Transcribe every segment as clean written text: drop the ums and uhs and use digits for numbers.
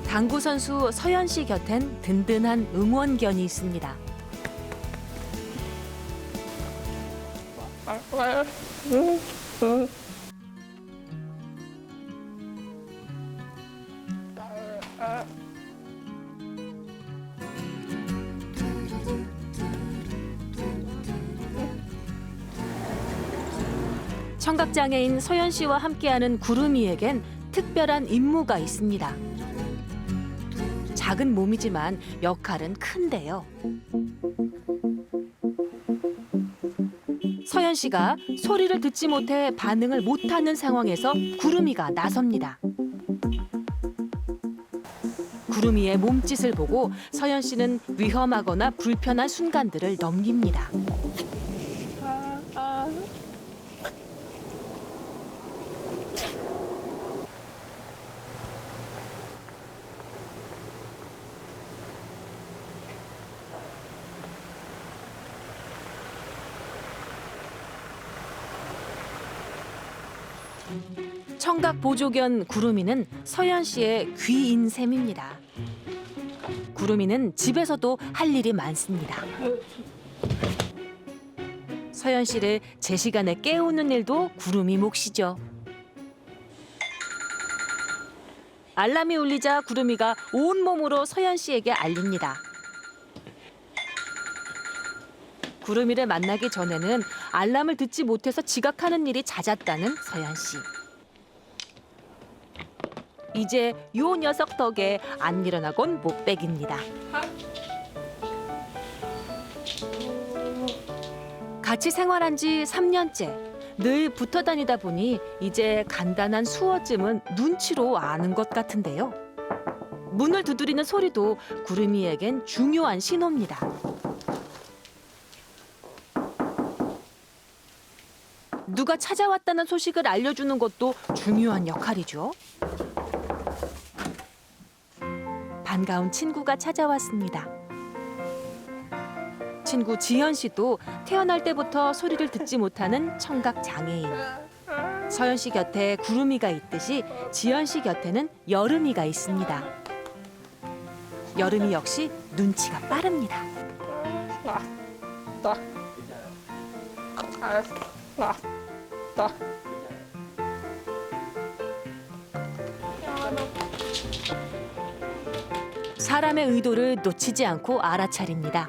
당구 선수 서연 씨 곁엔 든든한 응원견이 있습니다. 청각장애인 서연 씨와 함께하는 구름이에겐 특별한 임무가 있습니다. 작은 몸이지만 역할은 큰데요. 서연 씨가 소리를 듣지 못해 반응을 못하는 상황에서 구름이가 나섭니다. 구름이의 몸짓을 보고 서연 씨는 위험하거나 불편한 순간들을 넘깁니다. 청각 보조견 구름이는 서연 씨의 귀인 셈입니다. 구름이는 집에서도 할 일이 많습니다. 서연 씨를 제 시간에 깨우는 일도 구름이 몫이죠. 알람이 울리자 구름이가 온몸으로 서연 씨에게 알립니다. 구름이를 만나기 전에는 알람을 듣지 못해서 지각하는 일이 잦았다는 서연 씨. 이제 요 녀석 덕에 안 일어나곤 못 빼깁니다. 같이 생활한 지 3년째. 늘 붙어 다니다 보니 이제 간단한 수어쯤은 눈치로 아는 것 같은데요. 문을 두드리는 소리도 구름이에겐 중요한 신호입니다. 누가 찾아왔다는 소식을 알려주는 것도 중요한 역할이죠. 반가운 친구가 찾아왔습니다. 친구 지연 씨도 태어날 때부터 소리를 듣지 못하는 청각 장애인. 서연 씨 곁에 구름이가 있듯이 지연 씨 곁에는 여름이가 있습니다. 여름이 역시 눈치가 빠릅니다. 사람의 의도를 놓치지 않고 알아차립니다.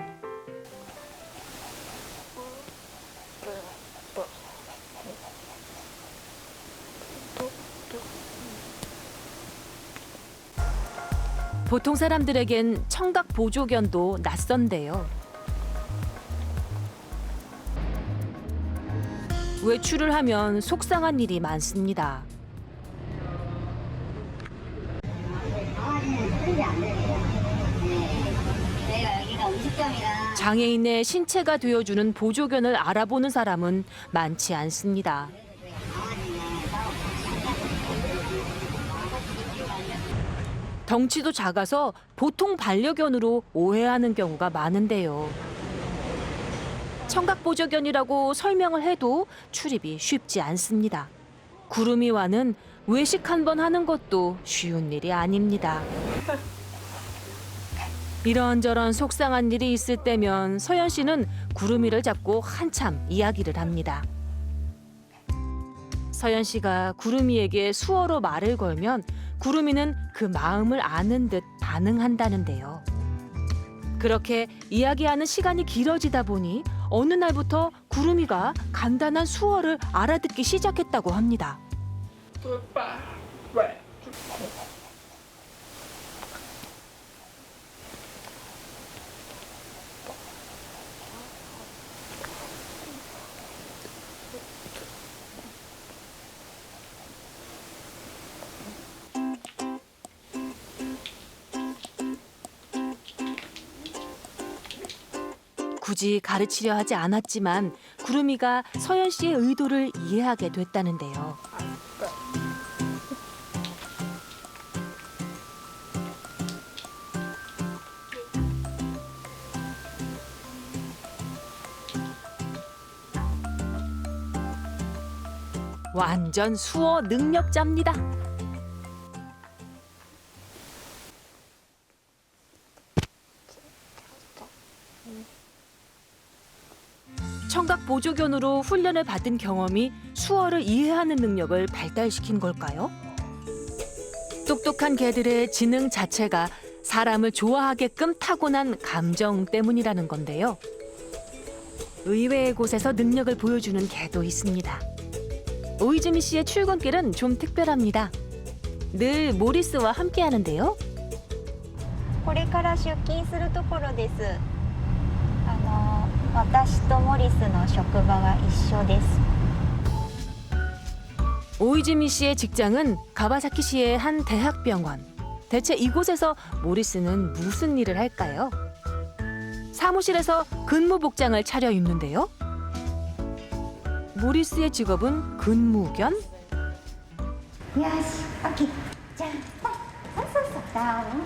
보통 사람들에겐 청각 보조견도 낯선데요. 외출을 하면 속상한 일이 많습니다. 장애인의 신체가 되어주는 보조견을 알아보는 사람은 많지 않습니다. 덩치도 작아서 보통 반려견으로 오해하는 경우가 많은데요. 청각보조견이라고 설명을 해도 출입이 쉽지 않습니다. 구름이와는 외식 한 번 하는 것도 쉬운 일이 아닙니다. 이런저런 속상한 일이 있을 때면 서연 씨는 구름이를 잡고 한참 이야기를 합니다. 서연 씨가 구름이에게 수어로 말을 걸면 구름이는 그 마음을 아는 듯 반응한다는데요. 그렇게 이야기하는 시간이 길어지다 보니 어느 날부터 구름이가 간단한 수어를 알아듣기 시작했다고 합니다. 굳이 가르치려 하지 않았지만 구름이가 서연 씨의 의도를 이해하게 됐다는데요. 완전 수어 능력자입니다. 보조견으로 훈련을 받은 경험이 수어를 이해하는 능력을 발달시킨 걸까요? 똑똑한 개들의 지능 자체가 사람을 좋아하게끔 타고난 감정 때문이라는 건데요. 의외의 곳에서 능력을 보여주는 개도 있습니다. 오이즈미 씨의 출근길은 좀 특별합니다. 늘 모리스와 함께 하는데요. これから出勤するところです。私とモリスの職場が一緒です。 오이즈미 씨의 직장은 가와사키시의 한 대학병원. 대체 이곳에서 모리스는 무슨 일을 할까요? 사무실에서 근무 복장을 차려입는데요. 모리스의 직업은 근무견? よし、オッケー。じゃあ、そうそうダウン。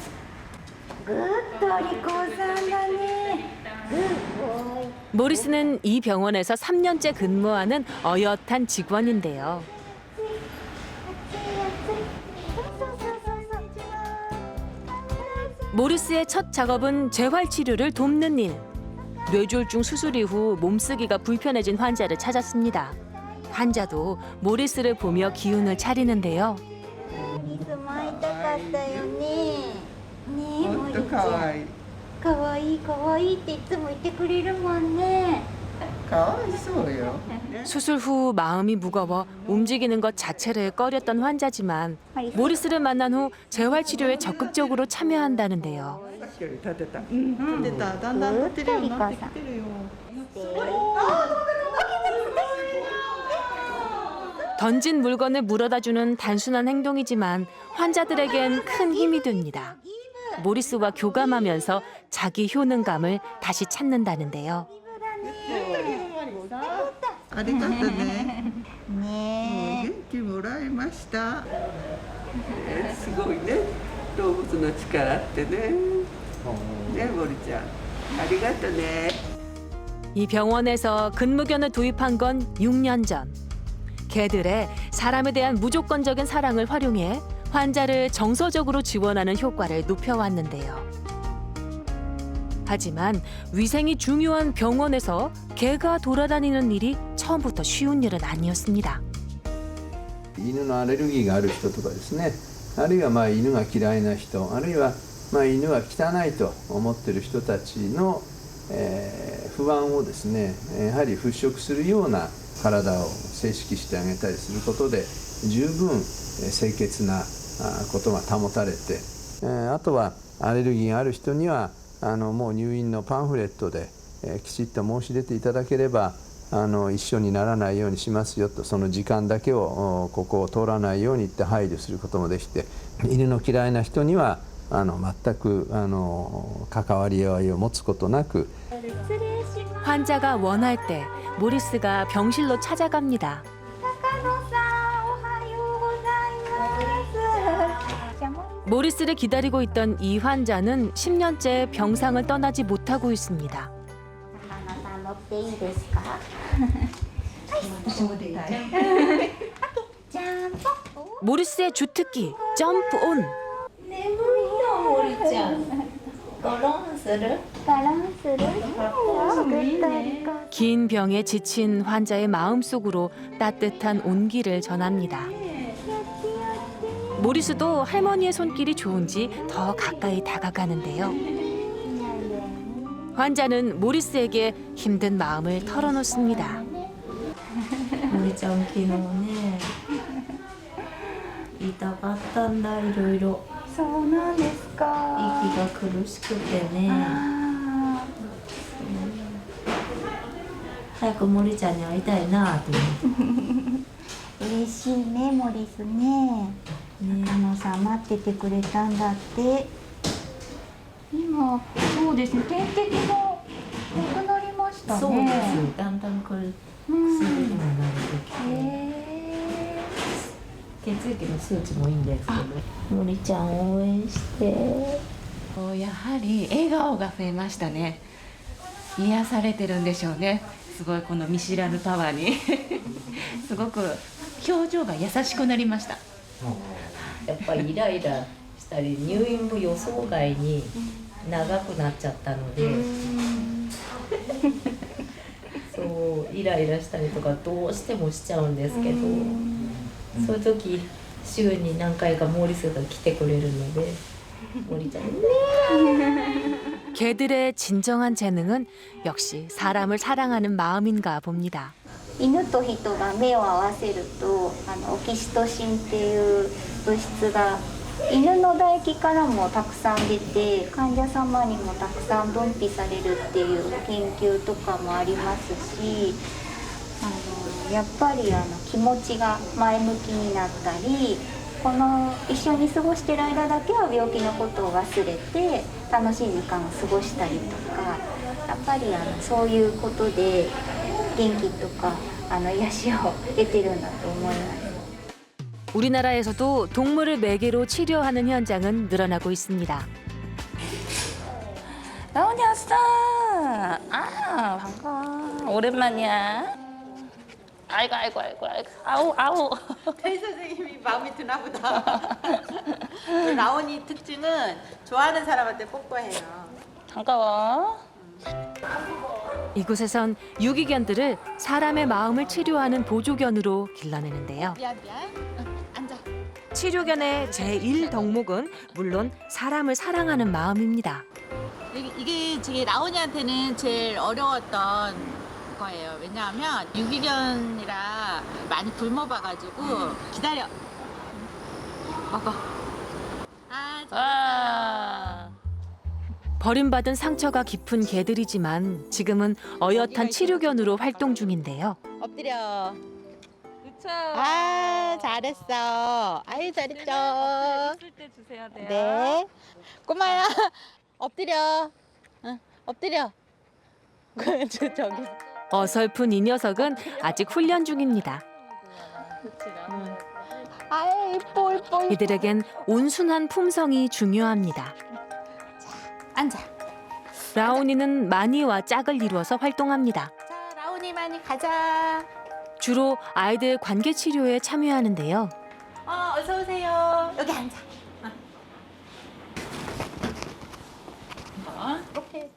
グッドお利口さんだね。グッボーイ。 모리스는 이 병원에서 3년째 근무하는 어엿한 직원인데요. 모리스의 첫 작업은 재활 치료를 돕는 일. 뇌졸중 수술 이후 몸쓰기가 불편해진 환자를 찾았습니다. 환자도 모리스를 보며 기운을 차리는데요. モリスも会いたかったよね。ねえ、モリちゃん。かわいい。かわいいかわいいっていつも言ってくれるもんね。かわいそうよ。 수술 후 마음이 무거워 움직이는 것 자체를 꺼렸던 환자지만 모리스를 만난 후 재활 치료에 적극적으로 참여한다는데요. さっきより立てた。立てた。だんだん立てるようになってきてるよ。 던진 물건을 물어다주는 단순한 행동이지만 환자들에겐 큰 힘이 됩니다. 모리스와 교감하면서 자기 효능감을 다시 찾는다는데요. ありがとね。ね元気もらいました。すごいね。動物の力ってね。ね、森ちゃん。ありがとね。 이 병원에서 근무견을 도입한 건 6년 전. 개들의 사람에 대한 무조건적인 사랑을 활용해 환자를 정서적으로 지원하는 효과를 높여왔는데요. 하지만 위생이 중요한 병원에서 개가 돌아다니는 일이 처음부터 쉬운 일은 아니었습니다. 犬のアレルギーがある人とかですね、あるいはまあ犬が嫌いな人、あるいはまあ犬は汚いと思っている人たちの、不安をですね、やはり払拭するような体を静識してあげたりすることで十分清潔なことが保たれて、あとはアレルギーがある人にはもう入院のパンフレットできちっと申し出ていただければ一緒にならないようにしますよと、その時間だけをここを通らないようにって配慮することもできて、犬の嫌いな人には全く関わり合いを持つことなく。 환자가 원할 때 모리스가 병실로 찾아갑니다. 高野さん、おはようございます。じゃあモリ 모리스를 기다리고 있던 이 환자는 10년째 병상을 떠나지 못하고 있습니다. 高野さん乗っていいですか？じゃんぽ。 모리스의 주특기 점프 온. 眠いよ、モリちゃん。ゴロンする？ゴロンする？作ったりか。 긴 병에 지친 환자의 마음속으로 따뜻한 온기를 전합니다. 모리스도 할머니의 손길이 좋은지 더 가까이 다가가는데요. 환자는 모리스에게 힘든 마음을 털어놓습니다. 森ちゃん昨日ね痛かったんだ、いろいろそうなんですか。息が苦しくてね。あ早く森ちゃんに会いたいなと思ー、嬉しいね、モリスね。って中野さん待っててくれたんだって。今、そうですね、点滴もなくなりましたね。そうです、だんだんこれ薬にも慣れてきて、へ血液の数値もいいんですけど、森ちゃん応援して。やはり笑顔が増えましたね。癒されてるんでしょうね。すごいこの見知らぬパワーにすごく表情が優しくなりました。やっぱりイライラしたり入院も予想外に長くなっちゃったのでそうイライラしたりとかどうしてもしちゃうんですけど、そういう時週に何回かモーリスが来てくれるので、モリちゃん 개들의 진정한 재능은 역시 사람을 사랑하는 마음인가 봅니다. 犬と人が目を合わせるとオキシトシンっていう物質が犬の唾液からもたくさん出て患者様にもたくさん分泌されるっていう研究とかもありますし、やっぱり気持ちが前向きになったり、この一緒に過ごしてる間だけは病気のことを忘れて楽しい時間を過ごしたりとか、やっぱりそういうことで元気とか癒しを得てるんだと思います。 우리나라에서도 동물을 매개로 치료하는 현장은 늘어나고 있습니다. 라온이 왔어. 아 반가워. 오랜만이야. 아이고. 아우. 태희 선생님이 마음에 드나 보다. 라온이 특징은 좋아하는 사람한테 뽀뽀해요. 반가워. 이곳에선 유기견들을 사람의 마음을 치료하는 보조견으로 길러내는데요. 미안. 앉아. 치료견의 제1 덕목은 물론 사람을 사랑하는 마음입니다. 이게 제 라온이한테는 제일 어려웠던 거예요. 왜냐하면 유기견이라 많이 굶어봐가지고 기다려. 먹어. 아. 버림받은 상처가 깊은 개들이지만 지금은 어엿한 치료견으로 활동 중인데요. 엎드려. 그쵸. 아 잘했어. 아유 잘했죠. 있을 때 주셔야 돼요. 네. 꼬마야 엎드려. 응, 엎드려. 저기. 어설픈 이 녀석은 아직 훈련 중입니다. 아유 이뻐. 이들에겐 온순한 품성이 중요합니다. 앉아. 라온이는 마니와 짝을 이루어서 활동합니다. 자 라온이 많이 가자. 주로 아이들 관계 치료에 참여하는데요. 어서 오세요. 여기 앉아.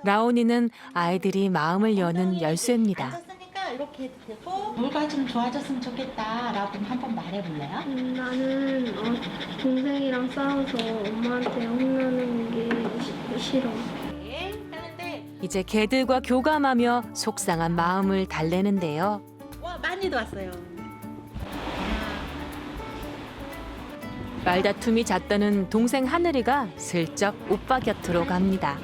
라온이는 아이들이 마음을 여는 열쇠입니다. 앉았으니까 이렇게 해도 되고 뭐가 좀 좋아졌으면 좋겠다라고 한번 말해볼래요? 나는 동생이랑 싸워서 엄마한테 혼나는 게 싫어. 네. 하는데 이제 개들과 교감하며 속상한 마음을 달래는데요. 와 많이도 왔어요. 말다툼이 잦다는 동생 하늘이가 슬쩍 오빠 곁으로 갑니다.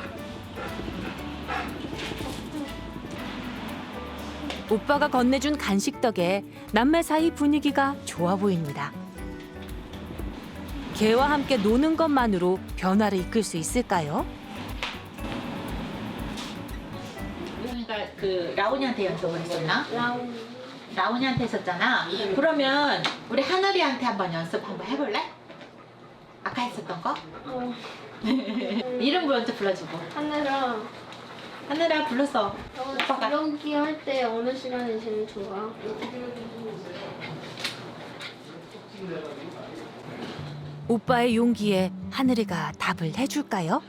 오빠가 건네준 간식 덕에 남매 사이 분위기가 좋아 보입니다. 개와 함께 노는 것만으로 변화를 이끌 수 있을까요? 그러니까 그 라온이한테 연습을 했었나? 라온이한테 했었잖아. 그러면 우리 하늘이한테 한번 연습 한번 해볼래? 아까 했었던 거? 이름 먼저 불러주고. 하늘아 불렀어. 오빠가. 연기 할 때 어느 시간이 제일 좋아? 오빠의 용기에 하늘이가 답을 해줄까요?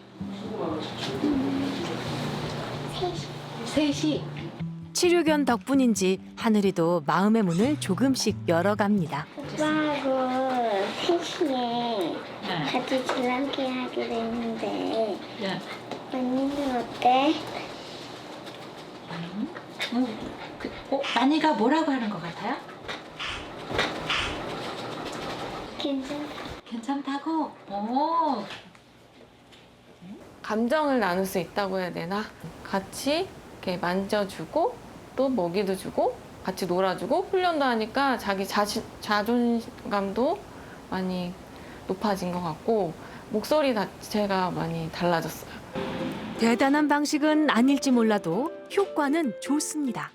3시. 치료견 덕분인지 하늘이도 마음의 문을 조금씩 열어갑니다. 오빠하고 3시에 같이 줄넘기 하기로 했는데 네. 언니는 어때? 만이가 뭐라고 하는 것 같아요? 괜찮아. 괜찮다고? 오. 감정을 나눌 수 있다고 해야 되나? 같이 이렇게 만져주고 또 먹이도 주고 같이 놀아주고 훈련도 하니까 자기 자존감도 많이 높아진 것 같고 목소리 자체가 많이 달라졌어요. 대단한 방식은 아닐지 몰라도 효과는 좋습니다.